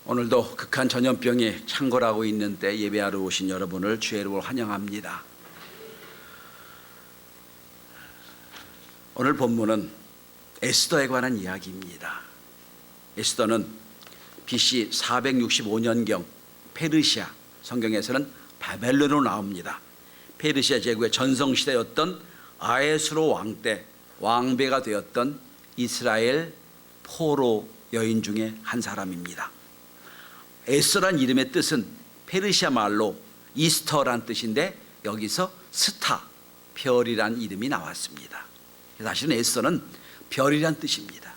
오늘도 극한 전염병이 창궐하고 있는 때 예배하러 오신 여러분을 주의 이름으로 환영합니다. 오늘 본문은 에스더에 관한 이야기입니다. 에스더는 BC 465년경 페르시아, 성경에서는 바벨론으로 나옵니다. 페르시아 제국의 전성시대였던 아헤스로 왕 때 왕비가 되었던 이스라엘 포로 여인 중에 한 사람입니다. 에스더란 이름의 뜻은 페르시아 말로 이스터란 뜻인데 여기서 스타, 별이란 이름이 나왔습니다. 사실은 에스더는 별이란 뜻입니다.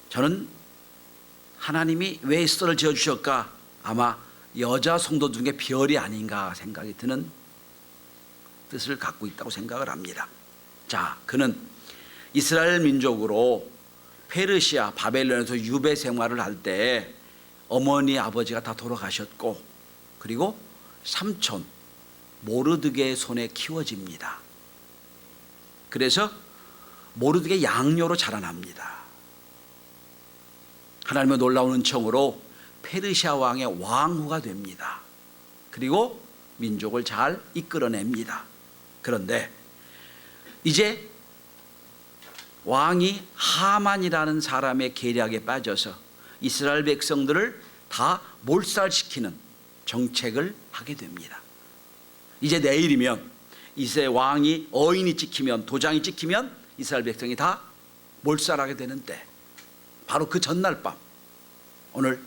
저는 하나님이 왜 에스더를 지어주셨을까? 아마 여자 성도 중에 별이 아닌가 생각이 드는 뜻을 갖고 있다고 생각을 합니다. 자, 그는 이스라엘 민족으로 페르시아, 바벨론에서 유배 생활을 할 때 어머니, 아버지가 다 돌아가셨고 그리고 삼촌 모르드게의 손에 키워집니다. 그래서 모르드게 양녀로 자라납니다. 하나님의 놀라운 은총으로 페르시아 왕의 왕후가 됩니다. 그리고 민족을 잘 이끌어냅니다. 그런데 이제 왕이 하만이라는 사람의 계략에 빠져서 이스라엘 백성들을 다 몰살시키는 정책을 하게 됩니다. 이제 내일이면 이스라엘 왕이 어인이 찍히면, 도장이 찍히면 이스라엘 백성이 다 몰살하게 되는데 바로 그 전날 밤 오늘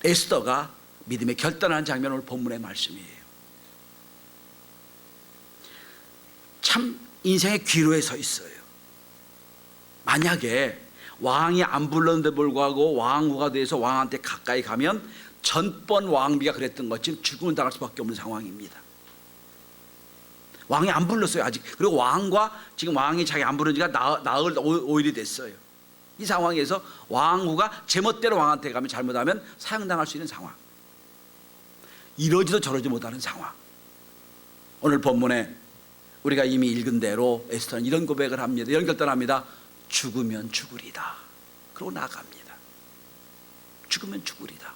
에스더가 믿음의 결단하는 장면 오늘 본문의 말씀이에요. 참 인생의 기로에 서 있어요. 만약에 왕이 안 불렀는데 불구하고 왕후가 돼서 왕한테 가까이 가면 전번 왕비가 그랬던 것처럼 죽음을 당할 수밖에 없는 상황입니다. 왕이 안 불렀어요 아직. 그리고 왕과 지금 왕이 자기 안 부른 지가 나흘 5일이 됐어요. 이 상황에서 왕후가 제멋대로 왕한테 가면 잘못하면 사형당할 수 있는 상황, 이러지도 저러지 못하는 상황. 오늘 본문에 우리가 이미 읽은 대로 에스더는 이런 고백을 합니다. 이런 결단합니다. 죽으면 죽으리다. 그러고 나갑니다. 죽으면 죽으리다.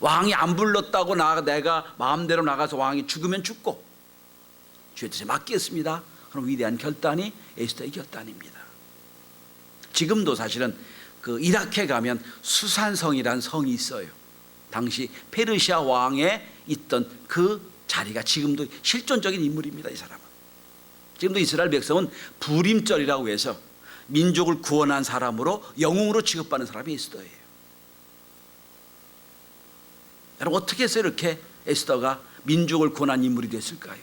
왕이 안 불렀다고 내가 마음대로 나가서 왕이 죽으면 죽고 주의 뜻에 맡기겠습니다. 그런 위대한 결단이 에스더의 결단입니다. 지금도 사실은 그 이라크에 가면 수산성이라는 성이 있어요. 당시 페르시아 왕에 있던 그 자리가 지금도 실존적인 인물입니다. 이 사람은 지금도 이스라엘 백성은 부림절이라고 해서 민족을 구원한 사람으로 영웅으로 취급받는 사람이 에스더예요. 여러분, 어떻게 해서 이렇게 에스더가 민족을 구원한 인물이 됐을까요?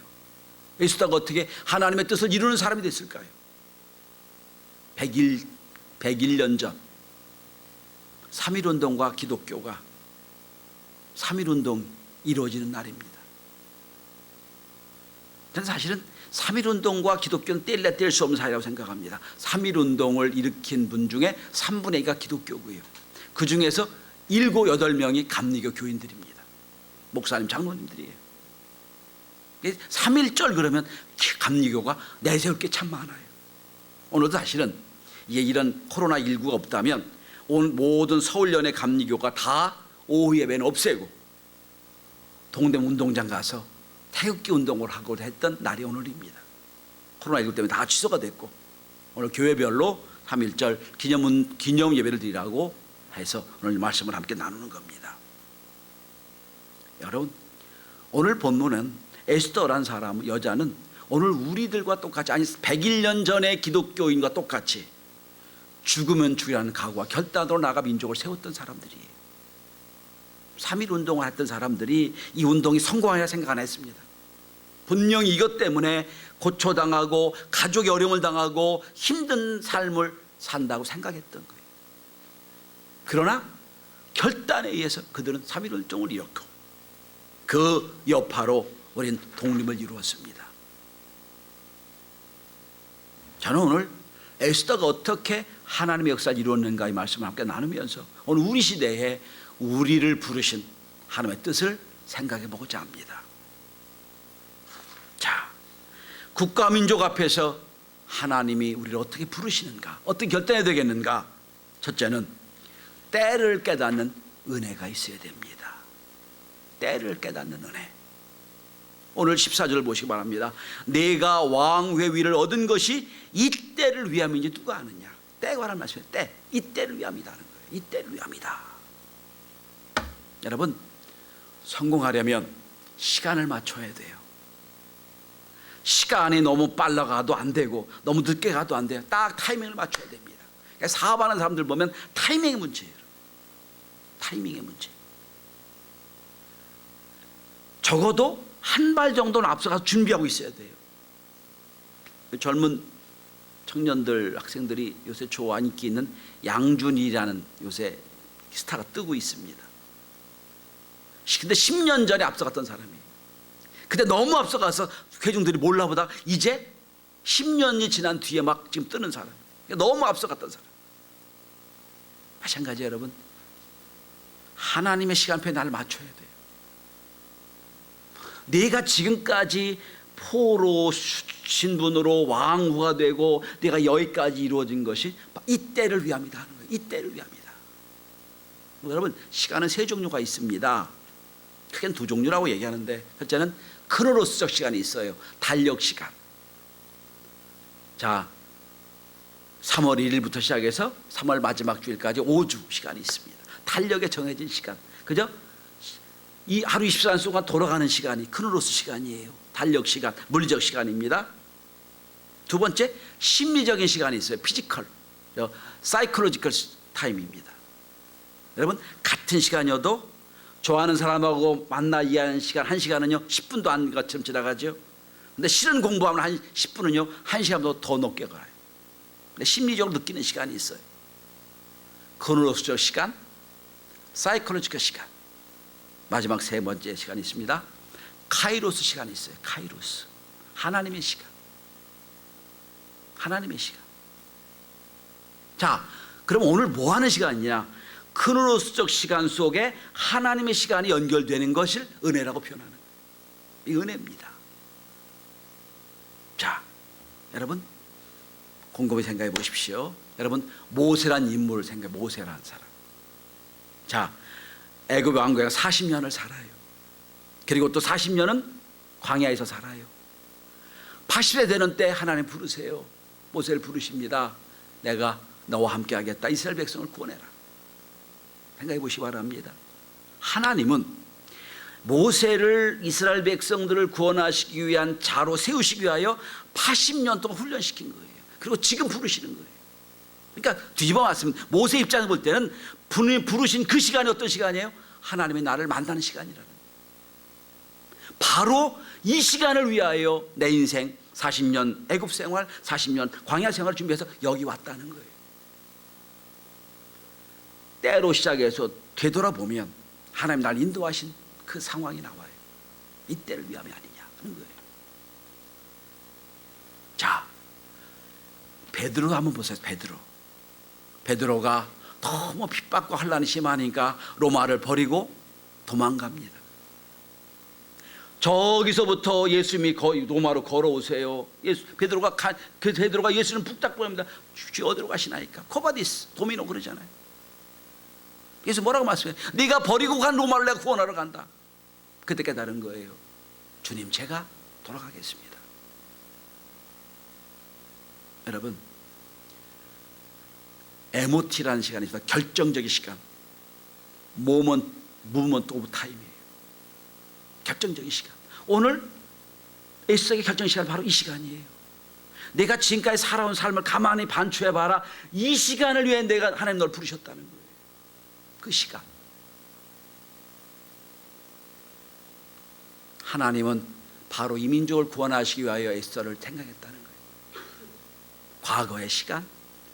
에스더가 어떻게 하나님의 뜻을 이루는 사람이 됐을까요? 101년 전 3.1운동과 기독교가 3.1운동 이루어지는 날입니다. 저는 사실은 3.1운동과 기독교는 뗄래야 뗄 수 없는 사이라고 생각합니다. 3.1운동을 일으킨 분 중에 3분의 2가 기독교고요. 그 중에서 7, 8명이 감리교 교인들입니다. 목사님, 장로님들이에요. 3.1절 그러면 감리교가 내세울 게 참 많아요. 오늘도 사실은 이런 코로나19가 없다면 모든 서울연의 감리교가 다 오후 예배는 없애고 동대문 운동장 가서 태극기 운동을 하고 했던 날이 오늘입니다. 코로나19 때문에 다 취소가 됐고 오늘 교회별로 3.1절 기념 예배를 드리라고 해서 오늘 말씀을 함께 나누는 겁니다. 여러분, 오늘 본문은 에스더라는 사람, 여자는 오늘 우리들과 똑같이, 아니 101년 전의 기독교인과 똑같이 죽으면 죽이라는 각오와 결단으로 나가 민족을 세웠던 사람들이에요. 3.1운동을 했던 사람들이 이 운동이 성공하리라 생각 안 했습니다. 분명히 이것 때문에 고초당하고 가족이 어려움을 당하고 힘든 삶을 산다고 생각했던 거예요. 그러나 결단에 의해서 그들은 3.1운동을 이뤘고 그 여파로 우리는 독립을 이루었습니다. 저는 오늘 에스더가 어떻게 하나님의 역사를 이루었는가 이 말씀을 함께 나누면서 오늘 우리 시대에 우리를 부르신 하나님의 뜻을 생각해 보고자 합니다. 자, 국가 민족 앞에서 하나님이 우리를 어떻게 부르시는가, 어떻게 결단해야 되겠는가. 첫째는 때를 깨닫는 은혜가 있어야 됩니다. 때를 깨닫는 은혜. 오늘 14절 보시기 바랍니다. 내가 왕회위를 얻은 것이 이 때를 위함인지 누가 아느냐. 때에 관한 말씀이에요. 때. 이 때를 위함이다 하는 거예요. 이 때를 위함이다. 여러분, 성공하려면 시간을 맞춰야 돼요. 시간이 너무 빨라가도 안 되고 너무 늦게 가도 안 돼요. 딱 타이밍을 맞춰야 됩니다. 그러니까 사업하는 사람들 보면 타이밍의 문제예요. 타이밍의 문제. 적어도 한 발 정도는 앞서가서 준비하고 있어야 돼요. 젊은 청년들, 학생들이 요새 좋아 인기 있는 양준일이라는 요새 스타가 뜨고 있습니다. 근데 10년 전에 앞서갔던 사람이에요. 근데 너무 앞서가서 회중들이 몰라보다 이제 10년이 지난 뒤에 막 지금 뜨는 사람. 너무 앞서갔던 사람. 마찬가지 여러분. 하나님의 시간표에 나를 맞춰야 돼요. 내가 지금까지 포로 신분으로 왕후가 되고 내가 여기까지 이루어진 것이 이 때를 위함이다 하는 거예요. 이 때를 위함이다. 여러분, 시간은 세 종류가 있습니다. 크게는 두 종류라고 얘기하는데, 첫째는 크로노스적 시간이 있어요. 달력 시간. 자, 3월 1일부터 시작해서 3월 마지막 주일까지 5주 시간이 있습니다. 달력에 정해진 시간. 그죠? 이 하루 24시간 동안 돌아가는 시간이 크로노스 시간이에요. 달력 시간, 물리적 시간입니다. 두 번째, 심리적인 시간이 있어요. 피지컬, 사이콜로지컬 타임입니다. 여러분, 같은 시간이어도 좋아하는 사람하고 만나 이해하는 시간 1시간은요 10분도 안 것처럼 지나가죠. 근데 실은 공부하면 한 10분은요 1시간보다 더 높게 가요. 근데 심리적으로 느끼는 시간이 있어요. 크로노스적 시간, 사이콜로지컬 시간. 마지막 세 번째 시간이 있습니다. 카이로스 시간이 있어요. 카이로스. 하나님의 시간. 하나님의 시간. 자, 그럼 오늘 뭐 하는 시간이냐? 크로노스적 시간 속에 하나님의 시간이 연결되는 것을 은혜라고 표현하는 거예요. 이 은혜입니다. 자, 여러분 곰곰이 생각해 보십시오. 여러분, 모세란 인물을 생각해. 모세란 사람. 자, 애굽 왕국에 40년을 살아요. 그리고 또 40년은 광야에서 살아요. 80세 되는 때 하나님 부르세요. 모세를 부르십니다. 내가 너와 함께 하겠다. 이스라엘 백성을 구원해라. 생각해 보시기 바랍니다. 하나님은 모세를, 이스라엘 백성들을 구원하시기 위한 자로 세우시기 위하여 80년 동안 훈련시킨 거예요. 그리고 지금 부르시는 거예요. 그러니까 뒤집어 왔으면 모세 입장에서 볼 때는 부르신 그 시간이 어떤 시간이에요? 하나님이 나를 만나는 시간이라는 거예요. 바로 이 시간을 위하여 내 인생 40년 애굽 생활, 40년 광야 생활을 준비해서 여기 왔다는 거예요. 때로 시작해서 되돌아보면 하나님 날 인도하신 그 상황이 나와요. 이 때를 위함이 아니냐 하는 거예요. 자, 베드로 한번 보세요. 베드로가 너무 핍박과 환난이 심하니까 로마를 버리고 도망갑니다. 저기서부터 예수님이 로마로 걸어오세요. 베드로가 예수님 북딱 보냅니다. 주여 어디로 가시나이까? 코바디스, 도미노 그러잖아요. 예수 뭐라고 말씀해요? 네가 버리고 간 로마를 내가 구원하러 간다. 그때 깨달은 거예요. 주님, 제가 돌아가겠습니다. 여러분, MOT라는 시간이 있어요. 결정적인 시간. 무먼트 오브 타임이에요. 결정적인 시간. 오늘 에스더의 결정 시간 바로 이 시간이에요. 내가 지금까지 살아온 삶을 가만히 반추해봐라. 이 시간을 위해 내가 하나님 널 부르셨다는 거예요. 그 시간. 하나님은 바로 이 민족을 구원하시기 위하여 에스더를 생각했다는 거예요. 과거의 시간,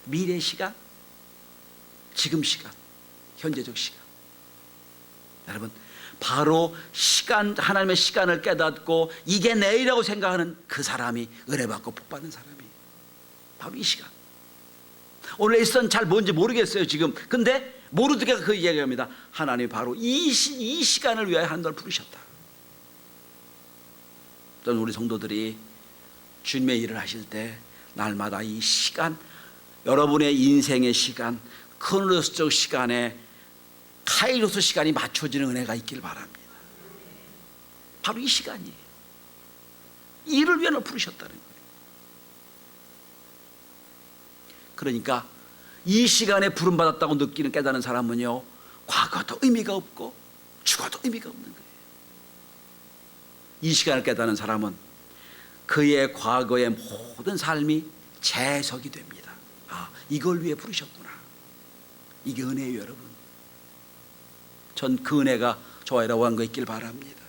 미래의 시간, 지금 시간, 현재적 시간. 여러분, 바로 시간, 하나님의 시간을 깨닫고 이게 내일이라고 생각하는 그 사람이 은혜받고 복받는 사람이에요. 바로 이 시간. 오늘 에스더는 잘 뭔지 모르겠어요 지금. 근데 모르니까 그 이야기합니다. 하나님이 바로 이 시간을 위하여 하나님을 부르셨다. 저는 우리 성도들이 주님의 일을 하실 때 날마다 이 시간, 여러분의 인생의 시간, 크로노스적 시간에 카이로스 시간이 맞춰지는 은혜가 있길 바랍니다. 바로 이 시간이에요. 이를 위해 널 부르셨다는 거예요. 그러니까 이 시간에 부름받았다고 느끼는 깨닫는 사람은요, 과거도 의미가 없고 죽어도 의미가 없는 거예요. 이 시간을 깨닫는 사람은 그의 과거의 모든 삶이 재석이 됩니다. 아, 이걸 위해 부르셨구나. 이게 은혜예요, 여러분. 전 그 은혜가 저와라고 한 거 있길 바랍니다.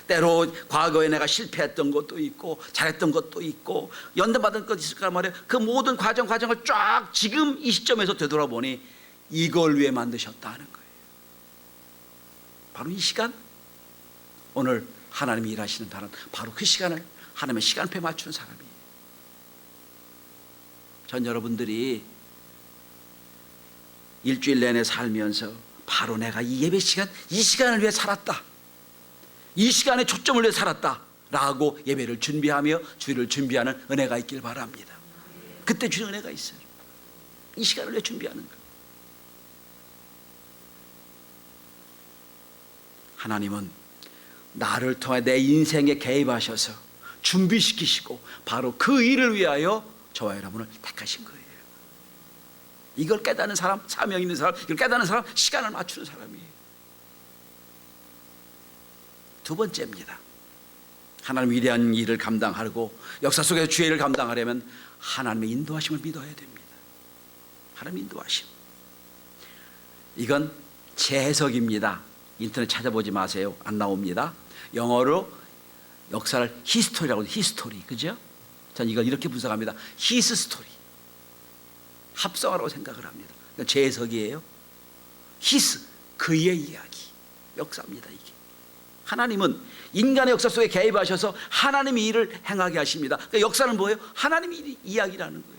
때로 과거에 내가 실패했던 것도 있고 잘했던 것도 있고 연단받은 것도 있을 거란 말이에요. 그 모든 과정을 쫙 지금 이 시점에서 되돌아보니 이걸 위해 만드셨다는 거예요. 바로 이 시간, 오늘 하나님이 일하시는 사람, 바로 그 시간을 하나님의 시간표에 맞추는 사람이에요. 전 여러분들이 일주일 내내 살면서 바로 내가 이 예배 시간, 이 시간을 위해 살았다, 이 시간에 초점을 위해 살았다 라고 예배를 준비하며 주일을 준비하는 은혜가 있길 바랍니다. 그때 주는 은혜가 있어요. 이 시간을 위해 준비하는 것. 하나님은 나를 통해 내 인생에 개입하셔서 준비시키시고 바로 그 일을 위하여 저와 여러분을 택하신 거예요. 이걸 깨닫는 사람, 사명 있는 사람, 이걸 깨닫는 사람, 시간을 맞추는 사람이에요. 두 번째입니다. 하나님 위대한 일을 감당하고 역사 속에서 주의 일을 감당하려면 하나님의 인도하심을 믿어야 됩니다. 하나님 인도하심. 이건 제 해석입니다. 인터넷 찾아보지 마세요. 안 나옵니다. 영어로 역사를 히스토리라고 해요. 히스토리, 그죠? 전 이걸 이렇게 분석합니다. 히스 스토리. 합성어라고 생각을 합니다. 제 해석이에요. 히스, 그의 이야기. 역사입니다, 이게. 하나님은 인간의 역사 속에 개입하셔서 하나님의 일을 행하게 하십니다. 그러니까 역사는 뭐예요? 하나님의 이야기라는 거예요.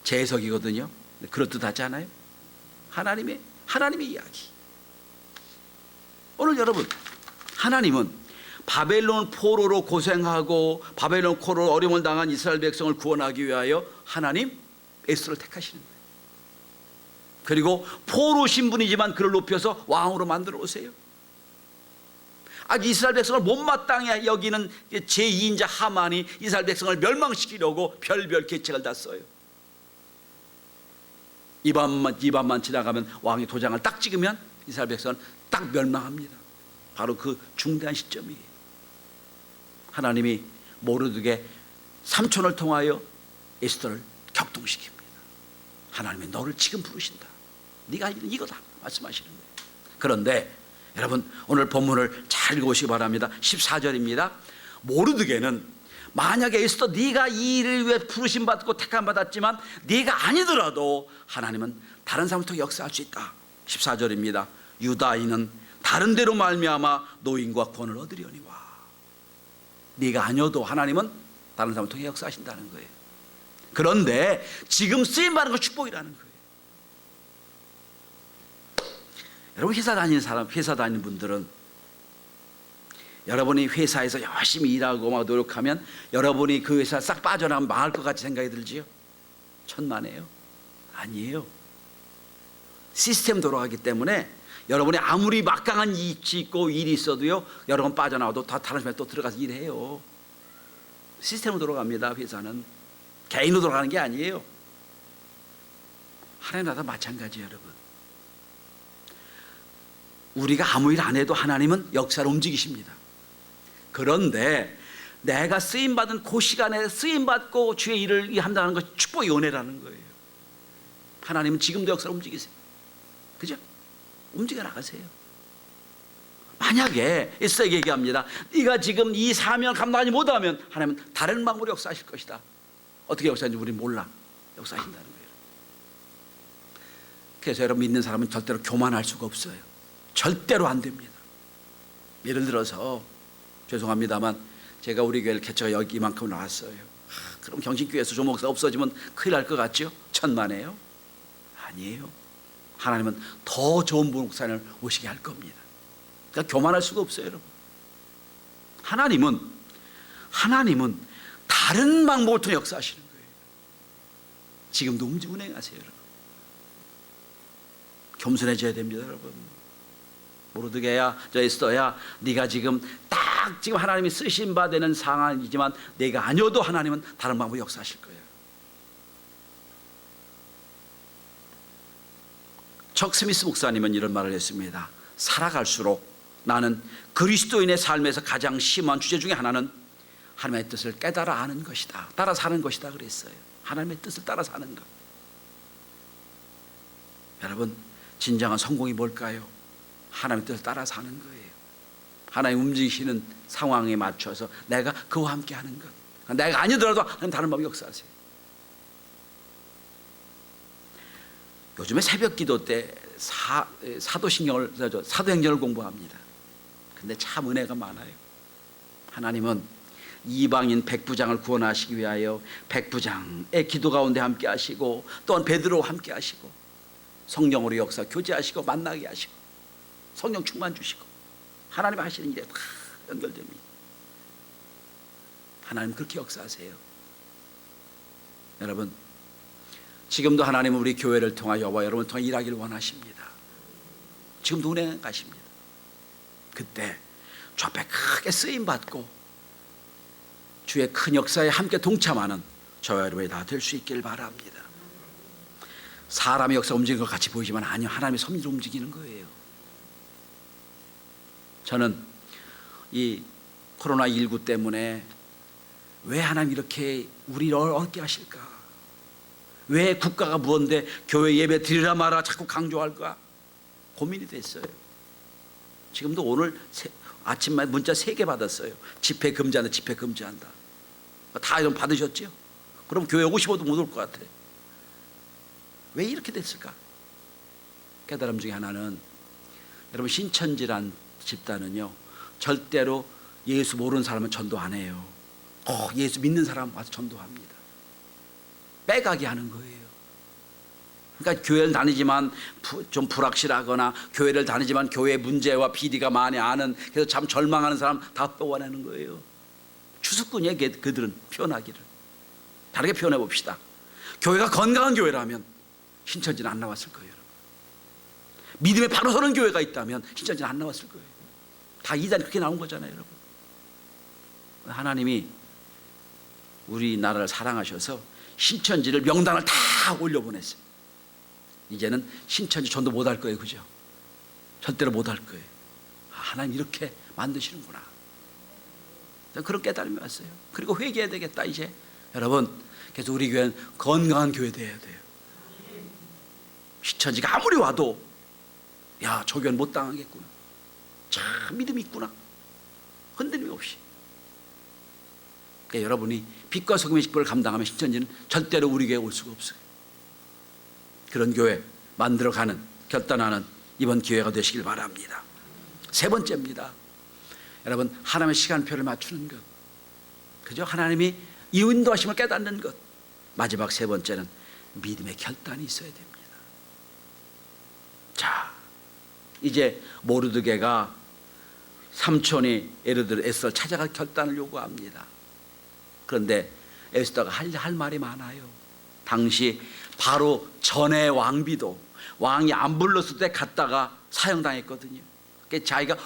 제 해석이거든요. 그렇듯하지 않아요? 하나님의 이야기. 오늘 여러분, 하나님은 바벨론 포로로 고생하고 바벨론 포로로 어려움을 당한 이스라엘 백성을 구원하기 위하여 하나님 에스더를 택하시는 거예요. 그리고 포로 신분이지만 그를 높여서 왕으로 만들어 오세요. 아직 이스라엘 백성을 못마땅해 여기는 제2인자 하만이 이스라엘 백성을 멸망시키려고 별별 계책을 다 써요. 이 밤만 지나가면 왕이 도장을 딱 찍으면 이스라엘 백성은 딱 멸망합니다. 바로 그 중대한 시점이에요. 하나님이 모르드게 삼촌을 통하여 에스더를 격동시킵니다. 하나님이 너를 지금 부르신다. 네가 할 일은 이거다 말씀하시는 거예요. 그런데 여러분, 오늘 본문을 잘 읽으시기 바랍니다. 14절입니다. 모르드게는 만약에 에스더 네가 이 일을 위해 부르심 받고 택함 받았지만 네가 아니더라도 하나님은 다른 사람을 통해 역사할 수 있다. 14절입니다. 유다인은 다른 데로 말미암아 노임과 권을 얻으려니와. 네가 아니어도 하나님은 다른 사람을 통해 역사하신다는 거예요. 그런데 지금 쓰임받는 건 축복이라는 거예요. 여러분, 회사 다니는 분들은 여러분이 회사에서 열심히 일하고 막 노력하면 여러분이 그 회사 싹 빠져나가면 망할 것 같이 생각이 들지요? 천만에요. 아니에요. 시스템 돌아가기 때문에 여러분이 아무리 막강한 이익이 있고 일이 있어도요, 여러분 빠져나와도 다 다른 회사에 또 들어가서 일해요. 시스템으로 돌아갑니다. 회사는 개인으로 돌아가는 게 아니에요. 하나님 나라도 마찬가지예요, 여러분. 우리가 아무 일 안 해도 하나님은 역사를 움직이십니다. 그런데 내가 쓰임받은 그 시간에 쓰임받고 주의 일을 한다는 것이 축복의 은혜라는 거예요. 하나님은 지금도 역사를 움직이세요. 그죠? 움직여 나가세요. 만약에 에스더에게 얘기합니다. 네가 지금 이 사명을 감당하지 못하면 하나님은 다른 방법으로 역사하실 것이다. 어떻게 역사하는지 우리는 몰라. 역사하신다는 거예요. 그래서 여러분, 믿는 사람은 절대로 교만할 수가 없어요. 절대로 안 됩니다. 예를 들어서 죄송합니다만 제가 우리 교회를 개척해 여기 이만큼 나왔어요. 그럼 경신교회에서 조목사 없어지면 큰일 날 것 같죠? 천만에요? 아니에요. 하나님은 더 좋은 목사를 오시게 할 겁니다. 그러니까 교만할 수가 없어요, 여러분. 하나님은 다른 방법을 통해 역사하시는 거예요. 지금도 운행하세요, 여러분. 겸손해져야 됩니다, 여러분. 모르드게야, 저 에스더야, 네가 지금 딱 지금 하나님이 쓰신 바 되는 상황이지만 내가 아니어도 하나님은 다른 방법으로 역사하실 거예요. 척 스미스 목사님은 이런 말을 했습니다. 살아갈수록 나는 그리스도인의 삶에서 가장 심한 주제 중에 하나는 하나님의 뜻을 깨달아 아는 것이다, 따라 사는 것이다 그랬어요. 하나님의 뜻을 따라 사는 것. 여러분, 진정한 성공이 뭘까요? 하나님의 뜻을 따라 사는 거예요. 하나님 움직이시는 상황에 맞춰서 내가 그와 함께 하는 것. 내가 아니더라도 하나님 다른 방법으로 역사하세요. 요즘에 새벽 기도 때 사도행전을 공부합니다. 근데 참 은혜가 많아요. 하나님은 이방인 백부장을 구원하시기 위하여 백부장의 기도 가운데 함께 하시고, 또한 베드로와 함께 하시고, 성령으로 역사 교제하시고 만나게 하시고 성령 충만 주시고 하나님 하시는 일에 다 연결됩니다. 하나님 그렇게 역사하세요. 여러분, 지금도 하나님은 우리 교회를 통하여 여러와 여러분을 통해 일하기를 원하십니다. 지금도 은혜 가십니다. 그때 주 앞에 크게 쓰임받고 주의 큰 역사에 함께 동참하는 저와 여러분이 다 될 수 있기를 바랍니다. 사람의 역사 움직이는 것 같이 보이지만 아니요, 하나님의 섭리로 움직이는 거예요. 저는 이 코로나19 때문에 왜 하나님 이렇게 우리를 어렵게 하실까? 왜 국가가 무언데 교회 예배 드리라 마라 자꾸 강조할까? 고민이 됐어요. 지금도 오늘 아침에 문자 3개 받았어요. 집회 금지한다, 집회 금지한다. 다 이런 받으셨죠? 그럼 교회 오고 싶어도 못 올 것 같아. 왜 이렇게 됐을까? 깨달음 중에 하나는, 여러분, 신천지란 집단은요 절대로 예수 모르는 사람은 전도 안 해요. 예수 믿는 사람 와서 전도합니다. 빼가게 하는 거예요. 그러니까 교회를 다니지만 좀 불확실하거나, 교회를 다니지만 교회 문제와 비리가 많이 아는, 그래서 참 절망하는 사람 다 뽑아내는 거예요. 추수꾼이에요. 그들은 표현하기를. 다르게 표현해 봅시다. 교회가 건강한 교회라면 신천지는 안 나왔을 거예요. 여러분. 믿음에 바로 서는 교회가 있다면 신천지는 안 나왔을 거예요. 다 이단이 그렇게 나온 거잖아요, 여러분. 하나님이 우리나라를 사랑하셔서 신천지를 명단을 다 올려보냈어요. 이제는 신천지 전도 못할 거예요, 그죠? 절대로 못할 거예요. 하나님 이렇게 만드시는구나. 그런 깨달음이 왔어요. 그리고 회개해야 되겠다. 이제 여러분, 그래서 우리 교회는 건강한 교회 돼야 돼요. 신천지가 아무리 와도 야, 저 교회는 못 당하겠구나, 참 믿음이 있구나, 흔들림이 없이. 그러니까 여러분이 빛과 소금의 직분을 감당하면 신천지는 절대로 우리 교회에 올 수가 없어요. 그런 교회 만들어가는, 결단하는 이번 기회가 되시길 바랍니다. 3번째입니다. 여러분, 하나님의 시간표를 맞추는 것, 그죠? 하나님이 이 인도하심을 깨닫는 것. 마지막 3번째는 믿음의 결단이 있어야 됩니다. 자, 이제 모르드게가 삼촌이 예를 들어 에스더를 찾아가 결단을 요구합니다. 그런데 에스더가 할 말이 많아요. 당시 바로 전에 왕비도 왕이 안 불렀을 때 갔다가 사형당했거든요. 그러니까 자기가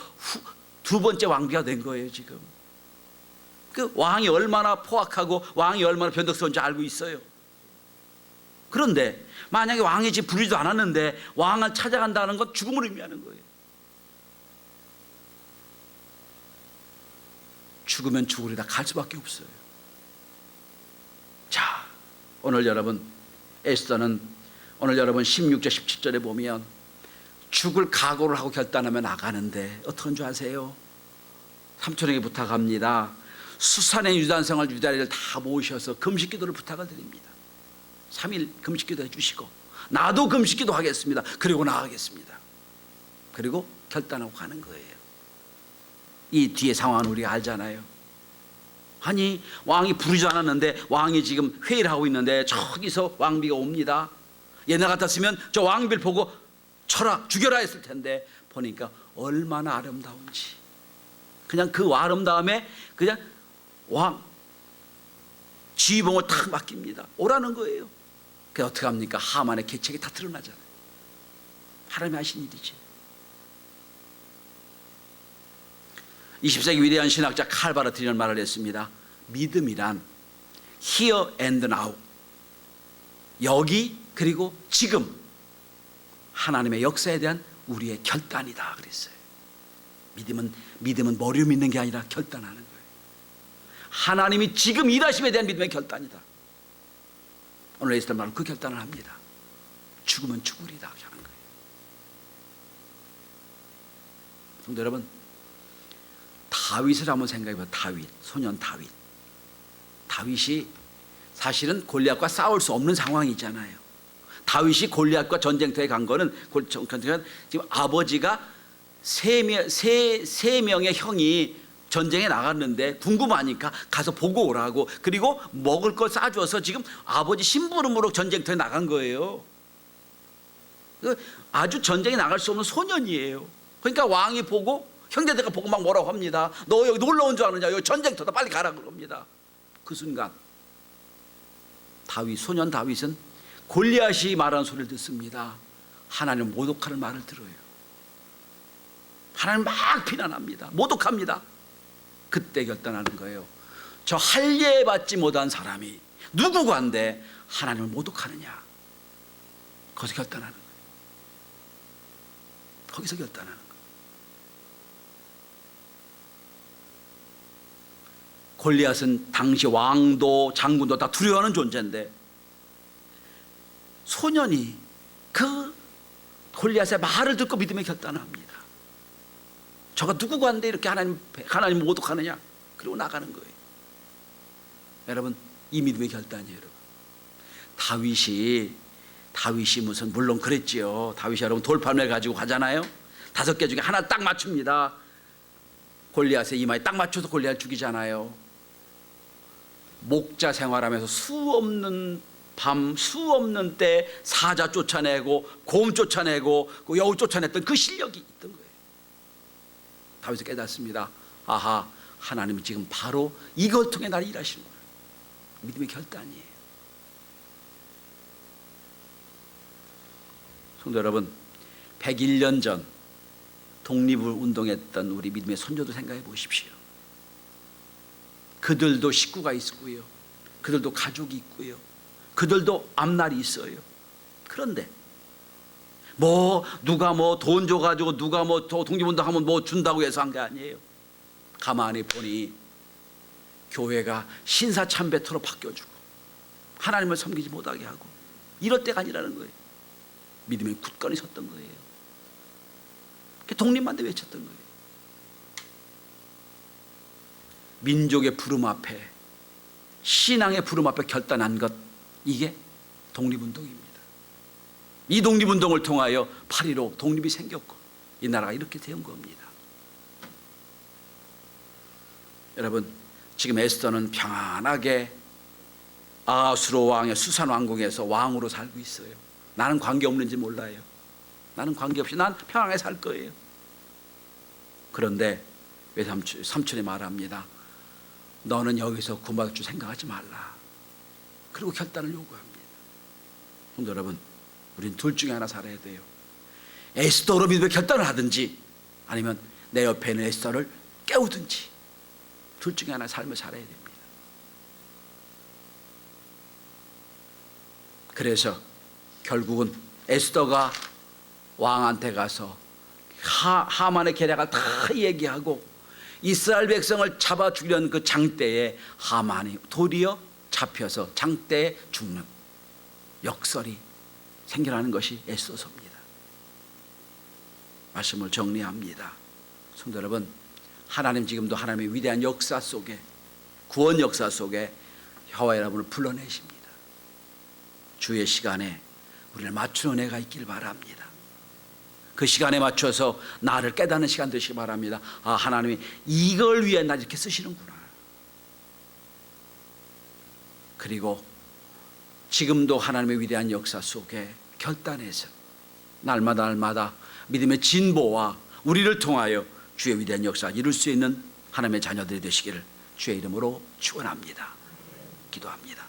2번째 왕비가 된 거예요. 지금 그 왕이 얼마나 포악하고 왕이 얼마나 변덕스러운지 알고 있어요. 그런데 만약에 왕이 집 부르지도 않았는데 왕을 찾아간다는 건 죽음을 의미하는 거예요. 죽으면 죽으리다 갈 수밖에 없어요. 자, 오늘 여러분, 에스더는 오늘 여러분 16절 17절에 보면 죽을 각오를 하고 결단하며 나가는데 어떤 줄 아세요? 삼촌에게 부탁합니다. 수산의 유단생활 유다리를 다 모으셔서 금식기도를 부탁을 드립니다. 3일 금식기도 해주시고 나도 금식기도 하겠습니다. 그리고 나가겠습니다. 그리고 결단하고 가는 거예요. 이 뒤에 상황은 우리가 알잖아요. 아니, 왕이 부르지 않았는데 왕이 지금 회의를 하고 있는데 저기서 왕비가 옵니다. 옛날 같았으면 저 왕비를 보고 쳐라, 죽여라 했을 텐데 보니까 얼마나 아름다운지. 그냥 그 아름다움에 그냥 왕 지휘봉을 탁 맡깁니다. 오라는 거예요. 그래서 어떻게 합니까? 하만의 계책이 다 드러나잖아요. 하나님이 하신 일이지. 20세기 위대한 신학자 칼 바르트리는 말을 했습니다. 믿음이란 here and now, 여기 그리고 지금 하나님의 역사에 대한 우리의 결단이다 그랬어요. 믿음은 머리로 믿는 게 아니라 결단하는 거예요. 하나님이 지금 일하심에 대한 믿음의 결단이다. 오늘 에스더 말은 그 결단을 합니다. 죽으면 죽으리다 하는 거예요. 성도 여러분, 다윗을 한번 생각해봐요. 소년 다윗. 다윗이 사실은 골리앗과 싸울 수 없는 상황이잖아요. 다윗이 골리앗과 전쟁터에 간 거는 지금 아버지가 세 명의 형이 전쟁에 나갔는데 궁금하니까 가서 보고 오라고, 그리고 먹을 거 싸줘서 지금 아버지 심부름으로 전쟁터에 나간 거예요. 아주 전쟁에 나갈 수 없는 소년이에요. 그러니까 왕이 보고, 형제들과 보고 막 뭐라고 합니다. 너 여기 놀러 온 줄 아느냐, 여기 전쟁터다, 빨리 가라 그럽니다. 그 순간 소년 다윗은 골리앗이 말하는 소리를 듣습니다. 하나님 모독하는 말을 들어요. 하나님 막 비난합니다. 모독합니다. 그때 결단하는 거예요. 저 할례 받지 못한 사람이 누구간데 하나님을 모독하느냐. 거기서 결단하는 거예요. 거기서 결단하는 거예요. 골리앗은 당시 왕도 장군도 다 두려워하는 존재인데, 소년이 그 골리앗의 말을 듣고 믿음의 결단을 합니다. 저가 누구고 한데 이렇게 하나님 모독하느냐. 그리고 나가는 거예요. 여러분, 이 믿음의 결단이에요. 여러분, 다윗이 무슨, 물론 그랬지요. 다윗이 여러분 돌팔매 가지고 가잖아요. 5개 중에 하나 딱 맞춥니다. 골리앗의 이마에 딱 맞춰서 골리앗 죽이잖아요. 목자 생활하면서 수없는 밤, 수없는 때 사자 쫓아내고 곰 쫓아내고 여우 쫓아냈던 그 실력이 있던 거예요. 다윗이 깨닫습니다. 아하, 하나님은 지금 바로 이걸 통해 나를 일하시는 거예요. 믿음의 결단이에요. 성도 여러분, 101년 전 독립을 운동했던 우리 믿음의 선조들 생각해 보십시오. 그들도 식구가 있고요, 그들도 가족이 있고요, 그들도 앞날이 있어요. 그런데 누가 돈 줘가지고 누가 독립운동하면 준다고 해서 한 게 아니에요. 가만히 보니 교회가 신사참배터로 바뀌어주고 하나님을 섬기지 못하게 하고 이럴 때가 아니라는 거예요. 믿음의 굳건히 섰던 거예요. 독립만대 외쳤던 거예요. 민족의 부름 앞에, 신앙의 부름 앞에 결단한 것, 이게 독립운동입니다. 이 독립운동을 통하여 8.15 독립이 생겼고 이 나라가 이렇게 된 겁니다. 여러분, 지금 에스더는 평안하게 아수르 왕의 수산 왕국에서 왕으로 살고 있어요. 나는 관계없는지 몰라요. 나는 관계없이 난 평안하게 살 거예요. 그런데 삼촌이 말합니다. 너는 여기서 구박줄 생각하지 말라. 그리고 결단을 요구합니다. 성도 여러분, 우린 둘 중에 하나 살아야 돼요. 에스더로 믿음의 결단을 하든지, 아니면 내 옆에 있는 에스더를 깨우든지, 둘 중에 하나 삶을 살아야 됩니다. 그래서 결국은 에스더가 왕한테 가서 하만의 계략을 다 얘기하고 이스라엘 백성을 잡아 죽이려는 그 장대에 하만이 도리어 잡혀서 장대에 죽는 역설이 생겨나는 것이 에스더서입니다. 말씀을 정리합니다. 성도 여러분, 하나님 지금도 하나님의 위대한 역사 속에, 구원 역사 속에 여호와 여러분을 불러내십니다. 주의 시간에 우리를 맞추는 은혜가 있길 바랍니다. 그 시간에 맞춰서 나를 깨닫는 시간 되시기 바랍니다. 아, 하나님이 이걸 위해 나 이렇게 쓰시는구나. 그리고 지금도 하나님의 위대한 역사 속에 결단해서 날마다 믿음의 진보와 우리를 통하여 주의 위대한 역사 이룰 수 있는 하나님의 자녀들이 되시기를 주의 이름으로 축원합니다. 기도합니다.